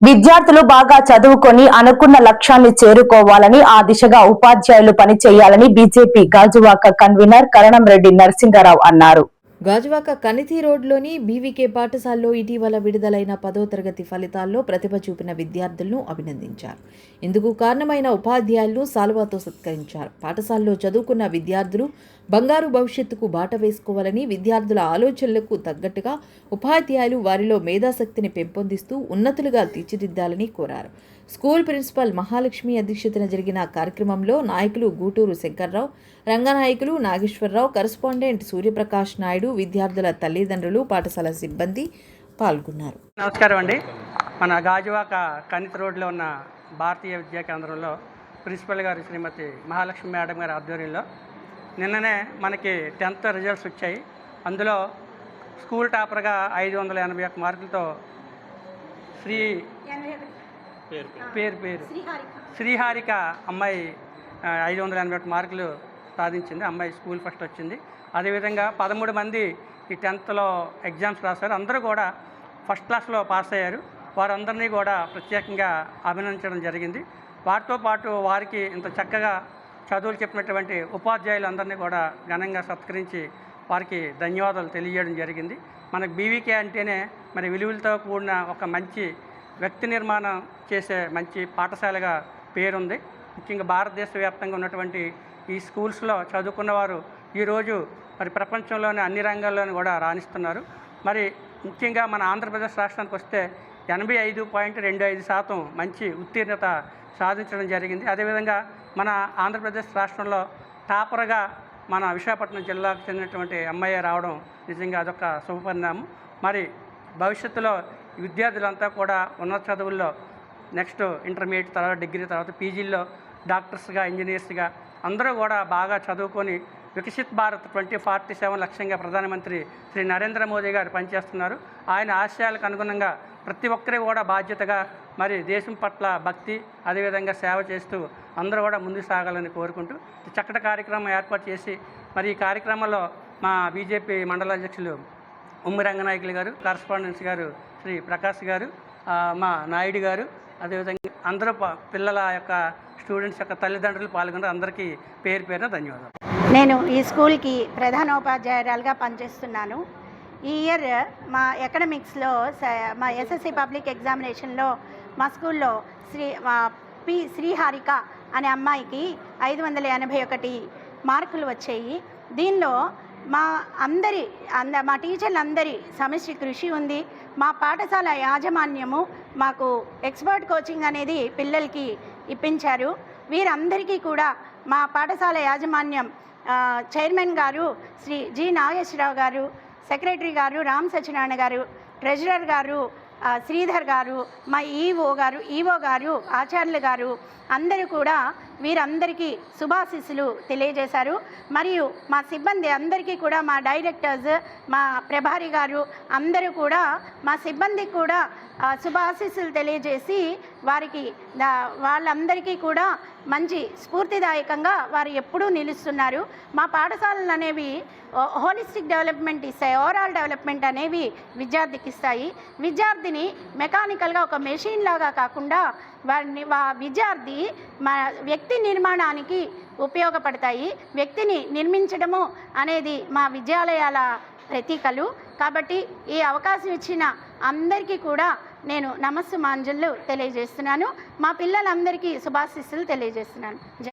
విద్యార్థులు బాగా చదువుకొని అనుకున్న లక్ష్యాన్ని చేరుకోవాలని ఆ దిశగా ఉపాధ్యాయులు పనిచేయాలని బీజేపీ గాజువాక కన్వీనర్ కరణంరెడ్డి నరసింగారావు అన్నారు. గాజువాక కనితి రోడ్లోని బీవీకే పాఠశాలలో ఇటీవల విడుదలైన 10వ తరగతి ఫలితాల్లో ప్రతిభ చూపిన విద్యార్థులను అభినందించారు. ఇందుకు కారణమైన ఉపాధ్యాయులను సాల్వాతో సత్కరించారు. పాఠశాలలో చదువుకున్న విద్యార్థులు బంగారు భవిష్యత్తుకు బాట వేసుకోవాలని, విద్యార్థుల ఆలోచనలకు తగ్గట్టుగా ఉపాధ్యాయులు వారిలో మేధాశక్తిని పెంపొందిస్తూ ఉన్నతులుగా తీర్చిదిద్దాలని కోరారు. స్కూల్ ప్రిన్సిపల్ మహాలక్ష్మి అధ్యక్షతన జరిగిన కార్యక్రమంలో నాయకులు గూటూరు శంకర్రావు, రంగనాయకులు నాగేశ్వరరావు, కరెస్పాండెంట్ సూర్యప్రకాష్ నాయుడు, విద్యార్థుల తల్లిదండ్రులు, పాఠశాల సిబ్బంది పాల్గొన్నారు. నమస్కారం అండి. మన గాజువాక కనితి రోడ్లో ఉన్న భారతీయ విద్యా కేంద్రంలో ప్రిన్సిపల్ గారు శ్రీమతి మహాలక్ష్మి మేడం గారి ఆధ్వర్యంలో నిన్ననే మనకి 10th రిజల్ట్స్ వచ్చాయి. అందులో స్కూల్ టాపర్గా 581 మార్కులతో శ్రీహారిక అమ్మాయి 581 మార్కులు సాధించింది. అమ్మాయి స్కూల్ ఫస్ట్ వచ్చింది. అదేవిధంగా 13 మంది ఈ 10thలో ఎగ్జామ్స్ రాశారు. అందరూ కూడా ఫస్ట్ క్లాస్లో పాస్ అయ్యారు. వారందరినీ కూడా ప్రత్యేకంగా అభినందించడం జరిగింది. వారితో పాటు వారికి ఇంత చక్కగా చదువులు చెప్పినటువంటి ఉపాధ్యాయులందరినీ కూడా ఘనంగా సత్కరించి వారికి ధన్యవాదాలు తెలియజేయడం జరిగింది. మనకు బీవీకే అంటేనే మరి విలువలతో కూడిన ఒక మంచి వ్యక్తి నిర్మాణం చేసే మంచి పాఠశాలగా పేరుంది. ముఖ్యంగా భారతదేశ వ్యాప్తంగా ఉన్నటువంటి ఈ స్కూల్స్లో చదువుకున్న వారు ఈరోజు మరి ప్రపంచంలోని అన్ని రంగాల్లోనూ కూడా రాణిస్తున్నారు. మరి ముఖ్యంగా మన ఆంధ్రప్రదేశ్ రాష్ట్రానికి వస్తే 85.25% మంచి ఉత్తీర్ణత సాధించడం జరిగింది. అదేవిధంగా మన ఆంధ్రప్రదేశ్ రాష్ట్రంలో టాపర్గా మన విశాఖపట్నం జిల్లాకు చెందినటువంటి అమ్మాయి రావడం నిజంగా అదొక శుభపరిణామం. మరి భవిష్యత్తులో విద్యార్థులంతా కూడా ఉన్నత చదువుల్లో నెక్స్ట్ ఇంటర్మీడియట్ తర్వాత డిగ్రీ తర్వాత పీజీల్లో డాక్టర్స్గా, ఇంజనీర్స్గా అందరూ కూడా బాగా చదువుకొని వికసిత్ భారత్ 2047 లక్ష్యంగా ప్రధానమంత్రి శ్రీ నరేంద్ర మోదీ గారు పనిచేస్తున్నారు. ఆయన ఆశయాలకు అనుగుణంగా ప్రతి ఒక్కరి కూడా బాధ్యతగా మరి దేశం పట్ల భక్తి, అదేవిధంగా సేవ చేస్తూ అందరూ కూడా ముందుకు సాగాలని కోరుకుంటూ చక్కటి కార్యక్రమం ఏర్పాటు చేసి మరి ఈ కార్యక్రమంలో మా బీజేపీ మండల అధ్యక్షులు ఉమ్మి రంగనాయకులు గారు, కరస్పాండెంట్స్ గారు శ్రీ ప్రకాష్ గారు, మా నాయుడు గారు, అదేవిధంగా అందరూ పిల్లల యొక్క స్టూడెంట్స్ యొక్క తల్లిదండ్రులు పాల్గొన్నారు. అందరికీ పేరు పేరున ధన్యవాదాలు. నేను ఈ స్కూల్కి ప్రధానోపాధ్యాయురాలుగా పనిచేస్తున్నాను. ఈ ఇయర్ మా ఎకడమిక్స్లో మా ఎస్ఎస్సి పబ్లిక్ ఎగ్జామినేషన్లో మా స్కూల్లో శ్రీహారిక అనే అమ్మాయికి 581 మార్కులు వచ్చాయి. దీనిలో మా టీచర్లందరి సమిష్టి కృషి ఉంది. మా పాఠశాల యాజమాన్యము మాకు ఎక్స్పర్ట్ కోచింగ్ అనేది పిల్లలకి ఇప్పించారు. వీరందరికీ కూడా మా పాఠశాల యాజమాన్యం చైర్మన్ గారు శ్రీ జి నాగేశ్వరరావు గారు, సెక్రటరీ గారు రామ్ సత్యనారాయణ గారు, ట్రెజరర్ గారు శ్రీధర్ గారు, మా ఈవో గారు, ఆచార్యులు గారు అందరూ కూడా వీరందరికీ శుభాశీస్సులు తెలియజేశారు. మరియు మా సిబ్బంది అందరికీ కూడా, మా డైరెక్టర్స్, మా ప్రభారి గారు అందరూ కూడా మా సిబ్బందికి కూడా శుభాశీస్సులు తెలియజేసి వాళ్ళందరికీ కూడా మంచి స్ఫూర్తిదాయకంగా వారు ఎప్పుడూ నిలుస్తున్నారు. మా పాఠశాలలు అనేవి హోలిస్టిక్ డెవలప్మెంట్ ఇస్తాయి, ఓవరాల్ డెవలప్మెంట్ అనేవి విద్యార్థికి ఇస్తాయి. విద్యార్థిని మెకానికల్గా ఒక మెషిన్ లాగా కాకుండా విద్యార్థి వ్యక్తి నిర్మాణానికి ఉపయోగపడతాయి. వ్యక్తిని నిర్మించడము అనేది మా విద్యాలయాల ప్రతీకలు. కాబట్టి ఈ అవకాశం ఇచ్చిన అందరికీ కూడా నేను నమస్సు మాంజలు తెలియజేస్తున్నాను. మా పిల్లలందరికీ శుభాశీస్సులు తెలియజేస్తున్నాను.